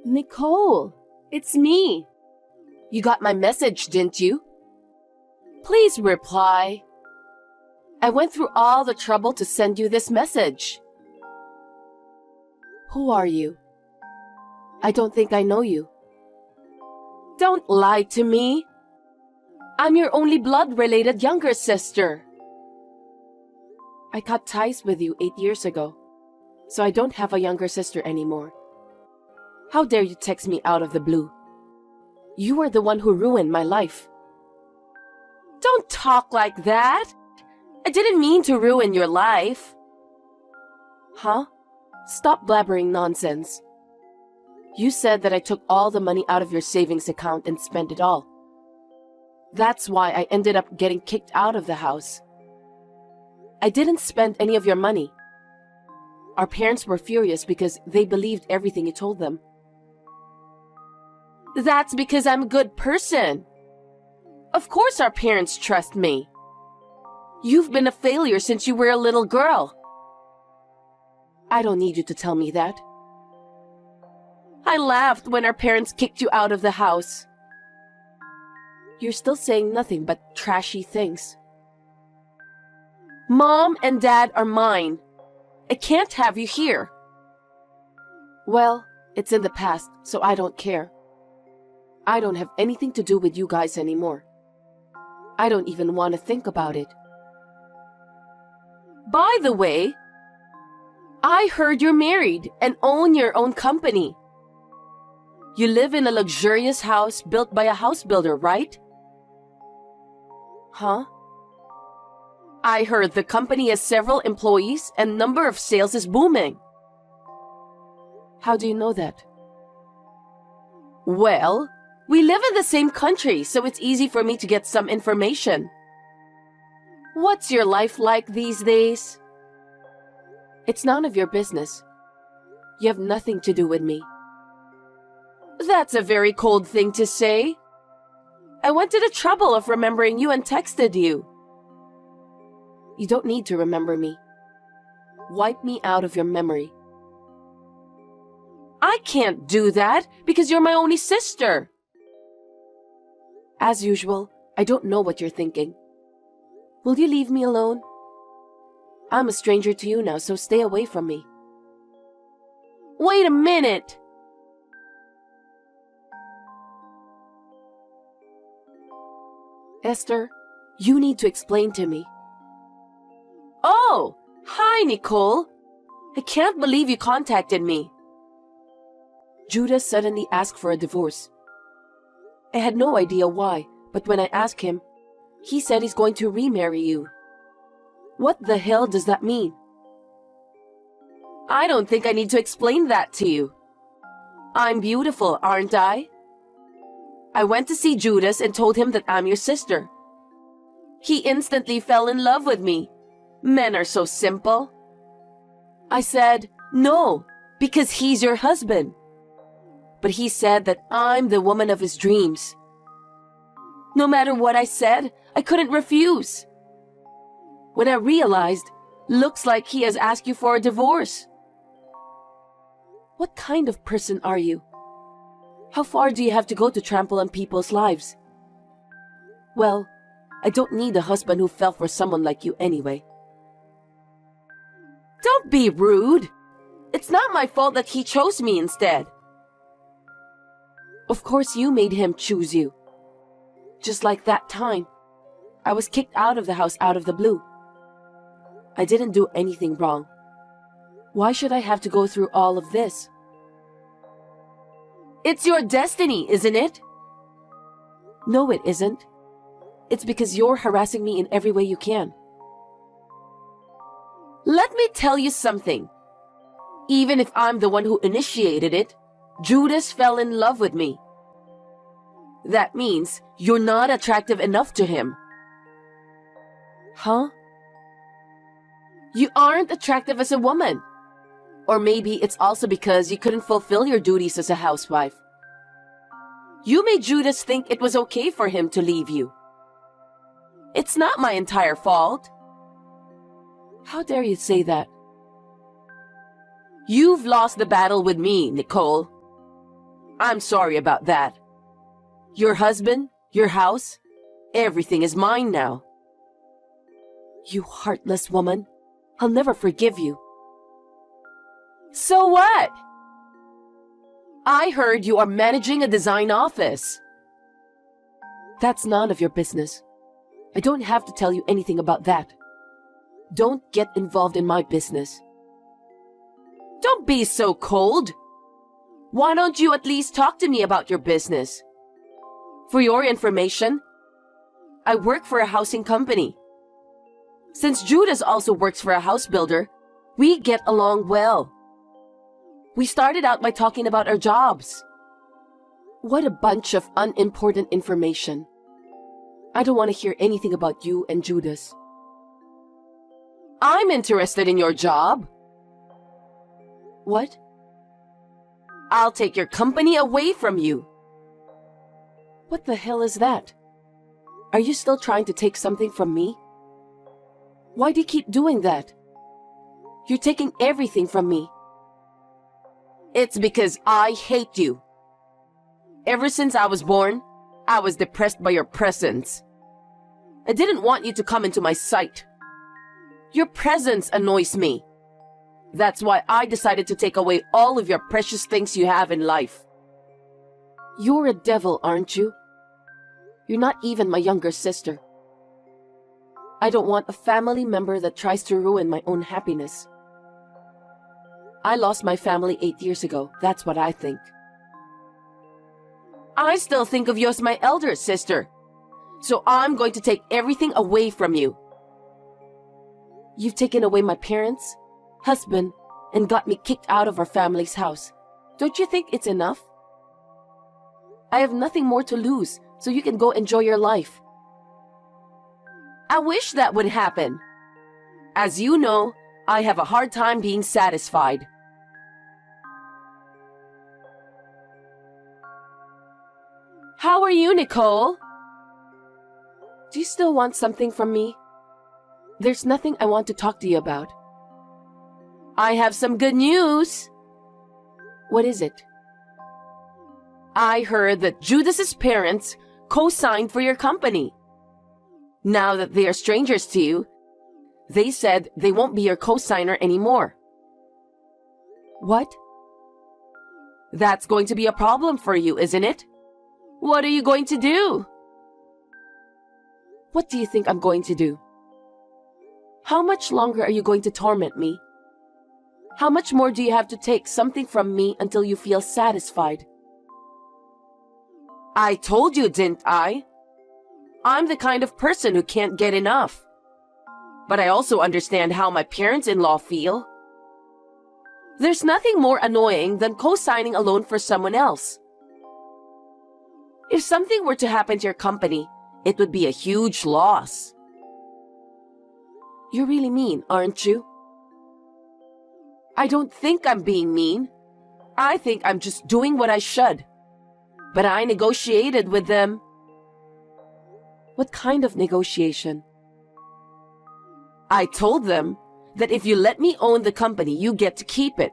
Nicole, it's me. You got my message, didn't you? Please reply. I went through all the trouble to send you this message. Who are you? I don't think I know you. Don't lie to me. I'm your only blood-related younger sister. I cut ties with you 8 years ago, so I don't have a younger sister anymore. How dare you text me out of the blue? You are the one who ruined my life. Don't talk like that. I didn't mean to ruin your life. Huh? Stop blabbering nonsense. You said that I took all the money out of your savings account and spent it all. That's why I ended up getting kicked out of the house. I didn't spend any of your money. Our parents were furious because they believed everything you told them. That's because I'm a good person. Of course our parents trust me. You've been a failure since you were a little girl. I don't need you to tell me that. I laughed when our parents kicked you out of the house. You're still saying nothing but trashy things. Mom and Dad are mine. I can't have you here. Well, it's in the past, so I don't care. I don't have anything to do with you guys anymore. I don't even want to think about it. By the way, I heard you're married and own your own company. You live in a luxurious house built by a house builder, right? Huh? I heard the company has several employees and number of sales is booming. How do you know that? Well, we live in the same country, so it's easy for me to get some information. What's your life like these days? It's none of your business. You have nothing to do with me. That's a very cold thing to say. I went to the trouble of remembering you and texted you. You don't need to remember me. Wipe me out of your memory. I can't do that because you're my only sister. As usual, I don't know what you're thinking. Will you leave me alone? I'm a stranger to you now, so stay away from me. Wait a minute! Esther, you need to explain to me. Oh, hi, Nicole. I can't believe you contacted me. Judas suddenly asked for a divorce. I had no idea why, but when I asked him, he said he's going to remarry you. What the hell does that mean? I don't think I need to explain that to you. I'm beautiful, aren't I? I went to see Judas and told him that I'm your sister. He instantly fell in love with me. Men are so simple. I said, no, because he's your husband. But he said that I'm the woman of his dreams. No matter what I said, I couldn't refuse. When I realized, looks like he has asked you for a divorce. What kind of person are you? How far do you have to go to trample on people's lives? Well, I don't need a husband who fell for someone like you anyway. Don't be rude. It's not my fault that he chose me instead. Of course you made him choose you. Just like that time. I was kicked out of the house out of the blue. I didn't do anything wrong. Why should I have to go through all of this? It's your destiny, isn't it? No, it isn't. It's because you're harassing me in every way you can. Let me tell you something. Even if I'm the one who initiated it, Judas fell in love with me. That means you're not attractive enough to him. Huh? You aren't attractive as a woman. Or maybe it's also because you couldn't fulfill your duties as a housewife. You made Judas think it was okay for him to leave you. It's not my entire fault. How dare you say that? You've lost the battle with me, Nicole. I'm sorry about that. Your husband, your house, everything is mine now. You heartless woman. I'll never forgive you. So what? I heard you are managing a design office. That's none of your business. I don't have to tell you anything about that. Don't get involved in my business. Don't be so cold. Why don't you at least talk to me about your business? For your information, I work for a housing company. Since Judas also works for a house builder, we get along well. We started out by talking about our jobs. What a bunch of unimportant information. I don't want to hear anything about you and Judas. I'm interested in your job. What? I'll take your company away from you. What the hell is that? Are you still trying to take something from me? Why do you keep doing that? You're taking everything from me. It's because I hate you. Ever since I was born, I was depressed by your presence. I didn't want you to come into my sight. Your presence annoys me. That's why I decided to take away all of your precious things you have in life. You're a devil, aren't you? You're not even my younger sister. I don't want a family member that tries to ruin my own happiness. I lost my family 8 years ago. That's what I think. I still think of you as my elder sister. So I'm going to take everything away from you. You've taken away my parents, husband, and got me kicked out of our family's house. Don't you think it's enough? I have nothing more to lose, so you can go enjoy your life. I wish that would happen. As you know, I have a hard time being satisfied. How are you, Nicole? Do you still want something from me? There's nothing I want to talk to you about. I have some good news. What is it? I heard that Judas's parents co-signed for your company. Now that they are strangers to you, they said they won't be your co-signer anymore. What? That's going to be a problem for you, isn't it? What are you going to do? What do you think I'm going to do? How much longer are you going to torment me? How much more do you have to take something from me until you feel satisfied? I told you, didn't I? I'm the kind of person who can't get enough. But I also understand how my parents-in-law feel. There's nothing more annoying than co-signing a loan for someone else. If something were to happen to your company, it would be a huge loss. You're really mean, aren't you? I don't think I'm being mean. I think I'm just doing what I should. But I negotiated with them. What kind of negotiation? I told them that if you let me own the company, you get to keep it.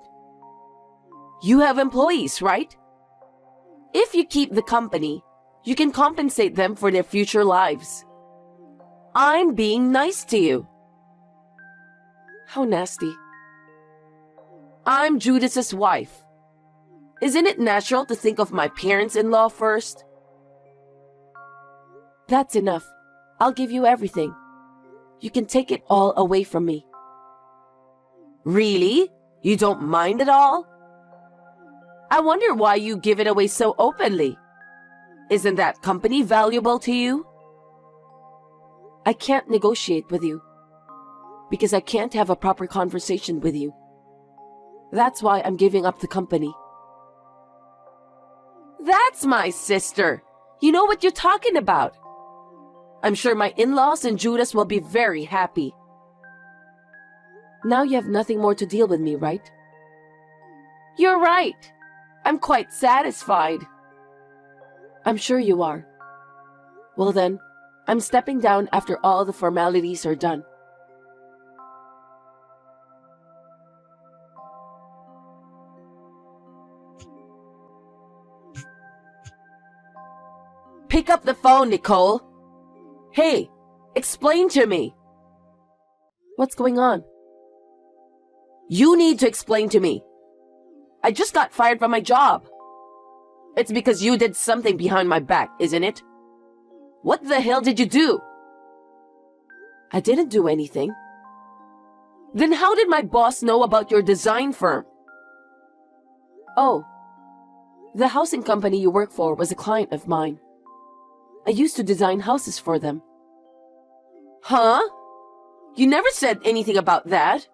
You have employees, right? If you keep the company, you can compensate them for their future lives. I'm being nice to you. How nasty. I'm Judas's wife. Isn't it natural to think of my parents-in-law first? That's enough. I'll give you everything. You can take it all away from me. Really? You don't mind at all? I wonder why you give it away so openly. Isn't that company valuable to you? I can't negotiate with you because I can't have a proper conversation with you. That's why I'm giving up the company. That's my sister. You know what you're talking about. I'm sure my in-laws and Judas will be very happy. Now you have nothing more to deal with me, right? You're right. I'm quite satisfied. I'm sure you are. Well then, I'm stepping down after all the formalities are done. Pick up the phone, Nicole. Hey, explain to me. What's going on? You need to explain to me. I just got fired from my job. It's because you did something behind my back, isn't it? What the hell did you do? I didn't do anything. Then how did my boss know about your design firm? Oh, the housing company you work for was a client of mine. I used to design houses for them. Huh? You never said anything about that.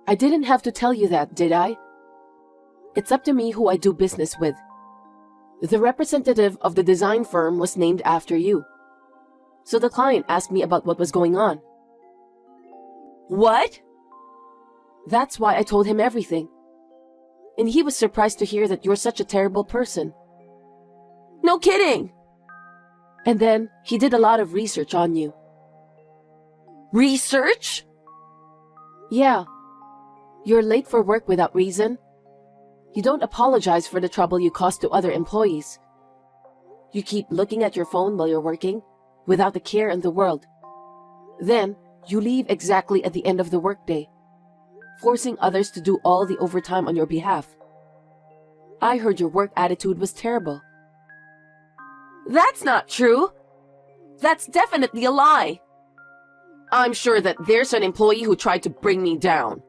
I didn't have to tell you that, did I? It's up to me who I do business with. The representative of the design firm was named after you. So the client asked me about what was going on. What? That's why I told him everything. And he was surprised to hear that you're such a terrible person. No kidding! And then he did a lot of research on you. Research? Yeah. You're late for work without reason. You don't apologize for the trouble you caused to other employees. You keep looking at your phone while you're working, without a care in the world. Then, you leave exactly at the end of the workday, forcing others to do all the overtime on your behalf. I heard your work attitude was terrible. That's not true. That's definitely a lie. I'm sure that there's an employee who tried to bring me down.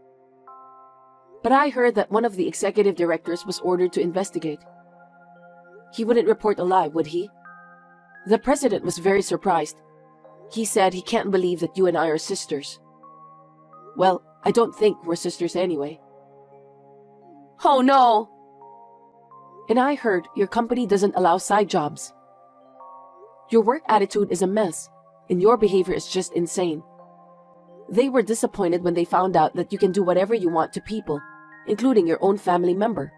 But I heard that one of the executive directors was ordered to investigate. He wouldn't report a lie, would he? The president was very surprised. He said he can't believe that you and I are sisters. Well, I don't think we're sisters anyway. Oh no! And I heard your company doesn't allow side jobs. Your work attitude is a mess, and your behavior is just insane. They were disappointed when they found out that you can do whatever you want to people, including your own family member.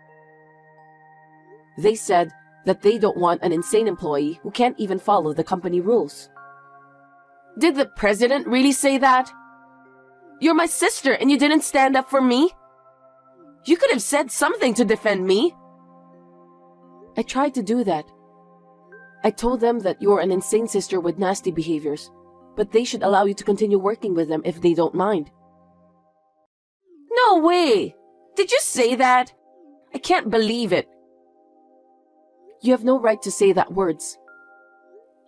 They said that they don't want an insane employee who can't even follow the company rules. Did the president really say that? You're my sister and you didn't stand up for me? You could have said something to defend me. I tried to do that. I told them that you're an insane sister with nasty behaviors, but they should allow you to continue working with them if they don't mind. No way! Did you say that? I can't believe it. You have no right to say that words.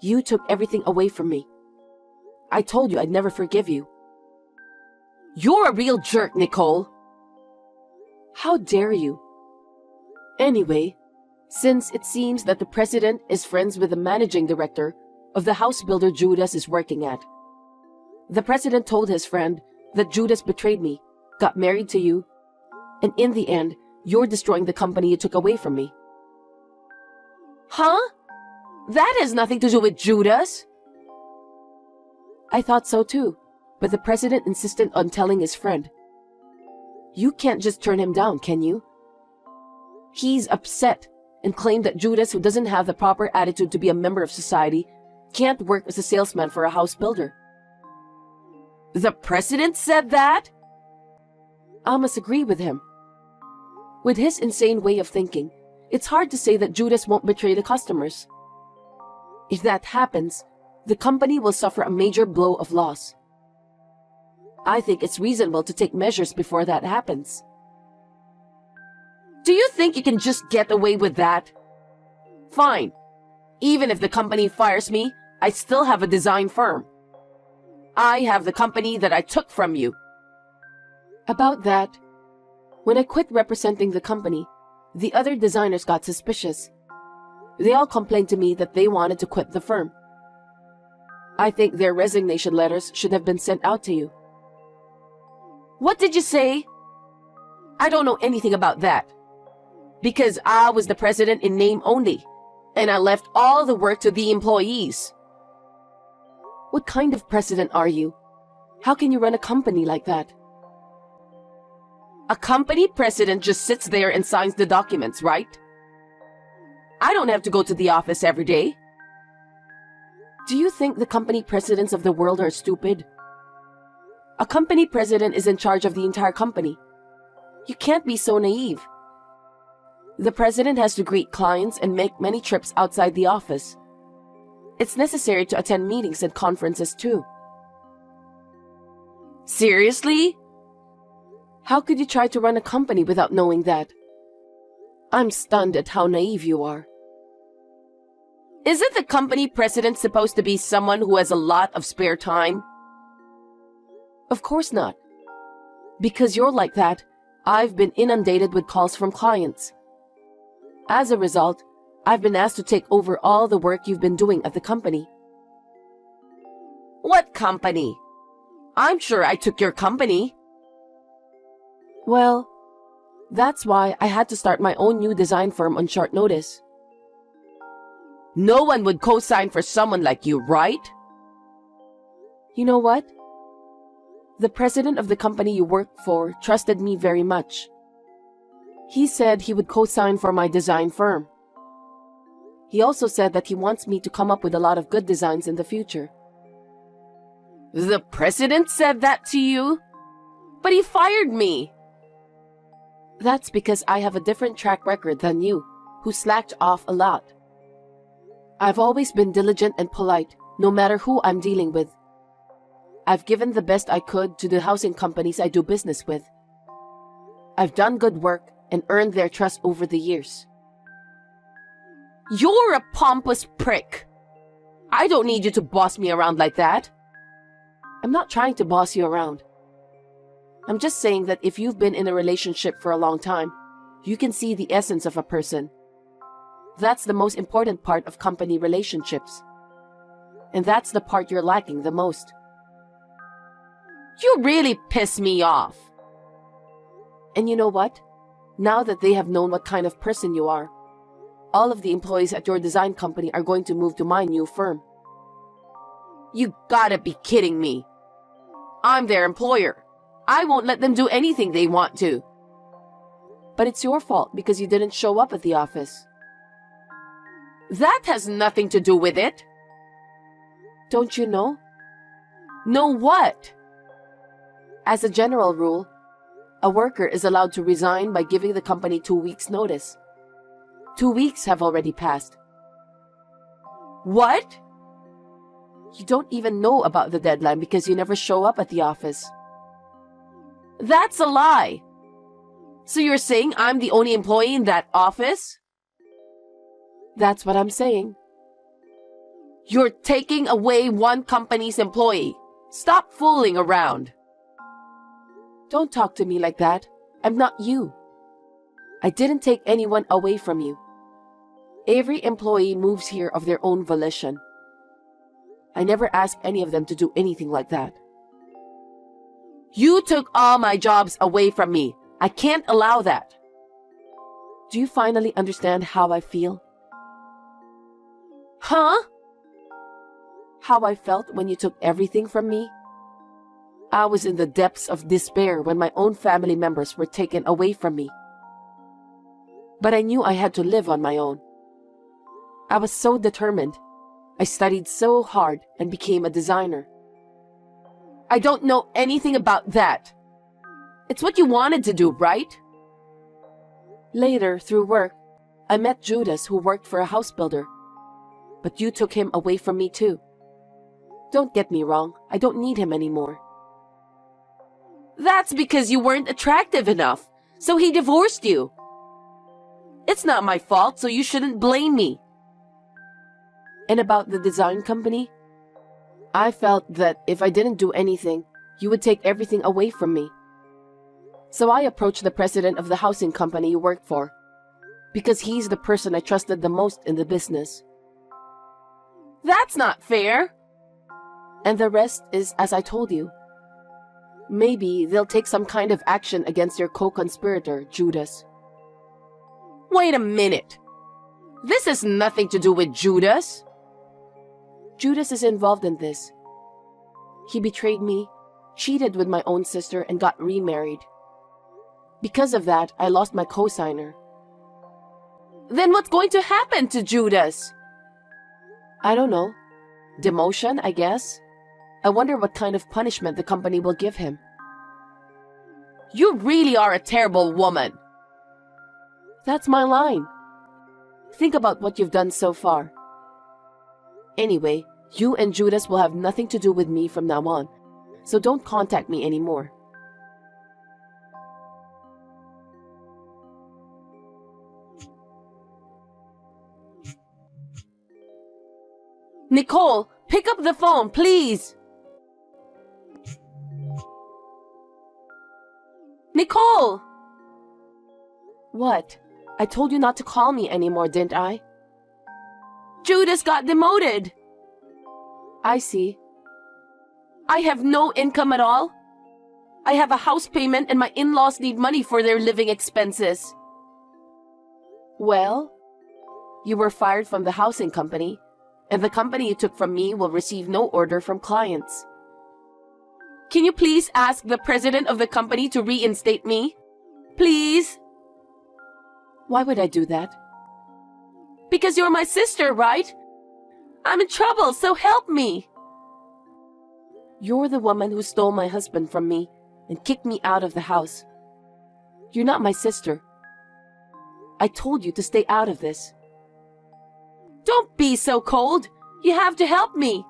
You took everything away from me. I told you I'd never forgive you. You're a real jerk, Nicole. How dare you? Anyway, since it seems that the president is friends with the managing director of the house builder Judas is working at, the president told his friend that Judas betrayed me, got married to you, and in the end, you're destroying the company you took away from me. Huh? That has nothing to do with Judas. I thought so too, but the president insisted on telling his friend. You can't just turn him down, can you? He's upset and claimed that Judas, who doesn't have the proper attitude to be a member of society, can't work as a salesman for a house builder. The president said that? I must agree with him. With his insane way of thinking, it's hard to say that Judas won't betray the customers. If that happens, the company will suffer a major blow of loss. I think it's reasonable to take measures before that happens. Do you think you can just get away with that? Fine. Even if the company fires me, I still have a design firm. I have the company that I took from you. About that, when I quit representing the company, the other designers got suspicious. They all complained to me that they wanted to quit the firm. I think their resignation letters should have been sent out to you. What did you say? I don't know anything about that. Because I was the president in name only, and I left all the work to the employees. What kind of president are you? How can you run a company like that? A company president just sits there and signs the documents, right? I don't have to go to the office every day. Do you think the company presidents of the world are stupid? A company president is in charge of the entire company. You can't be so naive. The president has to greet clients and make many trips outside the office, It's necessary to attend meetings and conferences too. Seriously? How could you try to run a company without knowing that? I'm stunned at how naive you are. Isn't the company president supposed to be someone who has a lot of spare time? Of course not. Because you're like that, I've been inundated with calls from clients. As a result, I've been asked to take over all the work you've been doing at the company. What company? I'm sure I took your company. Well, that's why I had to start my own new design firm on short notice. No one would co-sign for someone like you, right? You know what? The president of the company you work for trusted me very much. He said he would co-sign for my design firm. He also said that he wants me to come up with a lot of good designs in the future. The president said that to you? But he fired me. That's because I have a different track record than you, who slacked off a lot. I've always been diligent and polite, no matter who I'm dealing with. I've given the best I could to the housing companies I do business with. I've done good work and earned their trust over the years. You're a pompous prick. I don't need you to boss me around like that. I'm not trying to boss you around. I'm just saying that if you've been in a relationship for a long time, you can see the essence of a person. That's the most important part of company relationships. And that's the part you're lacking the most. You really piss me off. And you know what? Now that they have known what kind of person you are, all of the employees at your design company are going to move to my new firm. You gotta be kidding me. I'm their employer. I won't let them do anything they want to. But it's your fault because you didn't show up at the office. That has nothing to do with it. Don't you know? Know what? As a general rule, a worker is allowed to resign by giving the company 2 weeks' notice. 2 weeks have already passed. What? You don't even know about the deadline because you never show up at the office. That's a lie. So you're saying I'm the only employee in that office? That's what I'm saying. You're taking away one company's employee. Stop fooling around. Don't talk to me like that. I'm not you. I didn't take anyone away from you. Every employee moves here of their own volition. I never asked any of them to do anything like that. You took all my jobs away from me. I can't allow that. Do you finally understand how I feel? Huh? How I felt when you took everything from me? I was in the depths of despair when my own family members were taken away from me. But I knew I had to live on my own. I was so determined. I studied so hard and became a designer. I don't know anything about that. It's what you wanted to do, right? Later, through work, I met Judas, who worked for a house builder. But you took him away from me too. Don't get me wrong, I don't need him anymore. That's because you weren't attractive enough, so he divorced you. It's not my fault, so you shouldn't blame me. And about the design company? I felt that if I didn't do anything, you would take everything away from me. So I approached the president of the housing company you work for, because he's the person I trusted the most in the business. That's not fair. And the rest is as I told you. Maybe they'll take some kind of action against your co-conspirator, Judas. Wait a minute. This has nothing to do with Judas. Judas is involved in this. He betrayed me, cheated with my own sister, and got remarried. Because of that, I lost my co-signer. Then what's going to happen to Judas? I don't know. Demotion, I guess. I wonder what kind of punishment the company will give him. You really are a terrible woman. That's my line. Think about what you've done so far. Anyway, you and Judas will have nothing to do with me from now on, so don't contact me anymore. Nicole, pick up the phone, please! Nicole! What? I told you not to call me anymore, didn't I? Judas got demoted! I see. I have no income at all. I have a house payment and my in-laws need money for their living expenses. Well, you were fired from the housing company, and the company you took from me will receive no order from clients. Can you please ask the president of the company to reinstate me? Please? Why would I do that? Because you're my sister, right? I'm in trouble, so help me. You're the woman who stole my husband from me and kicked me out of the house. You're not my sister. I told you to stay out of this. Don't be so cold. You have to help me.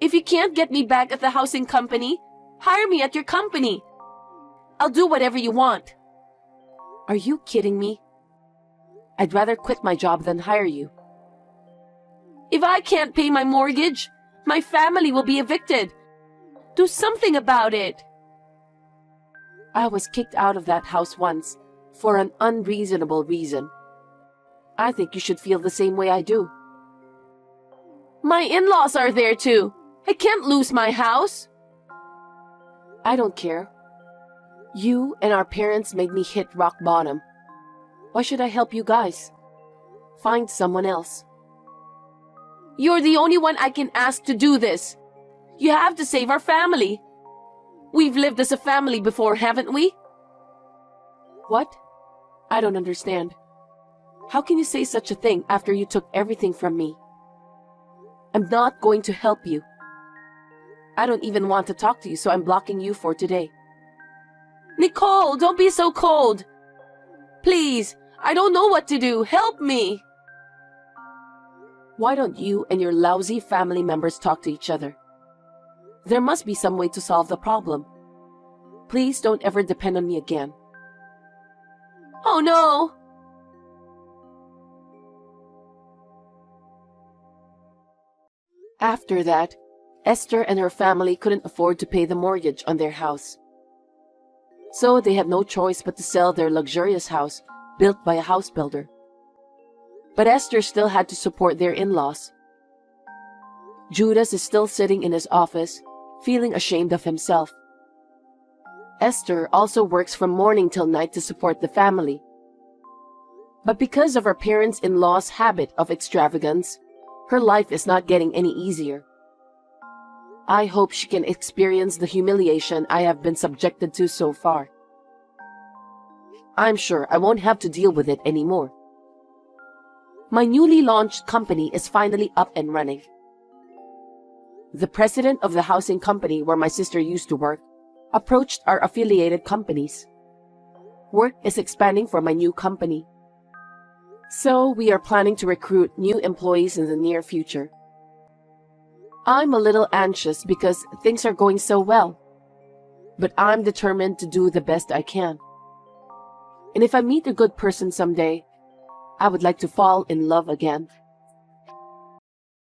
If you can't get me back at the housing company, hire me at your company. I'll do whatever you want. Are you kidding me? I'd rather quit my job than hire you. If I can't pay my mortgage, my family will be evicted. Do something about it. I was kicked out of that house once for an unreasonable reason. I think you should feel the same way I do. My in-laws are there too. I can't lose my house. I don't care. You and our parents made me hit rock bottom. Why should I help you guys? Find someone else. You're the only one I can ask to do this. You have to save our family. We've lived as a family before, haven't we? What? I don't understand. How can you say such a thing after you took everything from me? I'm not going to help you. I don't even want to talk to you, so I'm blocking you for today. Nicole, don't be so cold. Please, I don't know what to do. Help me. Why don't you and your lousy family members talk to each other? There must be some way to solve the problem. Please don't ever depend on me again. Oh no! After that, Esther and her family couldn't afford to pay the mortgage on their house. So they had no choice but to sell their luxurious house built by a house builder. But Esther still had to support their in-laws. Judas is still sitting in his office, feeling ashamed of himself. Esther also works from morning till night to support the family. But because of her parents-in-law's habit of extravagance, her life is not getting any easier. I hope she can experience the humiliation I have been subjected to so far. I'm sure I won't have to deal with it anymore. My newly launched company is finally up and running. The president of the housing company where my sister used to work approached our affiliated companies. Work is expanding for my new company. So we are planning to recruit new employees in the near future. I'm a little anxious because things are going so well, but I'm determined to do the best I can. And if I meet a good person someday, I would like to fall in love again.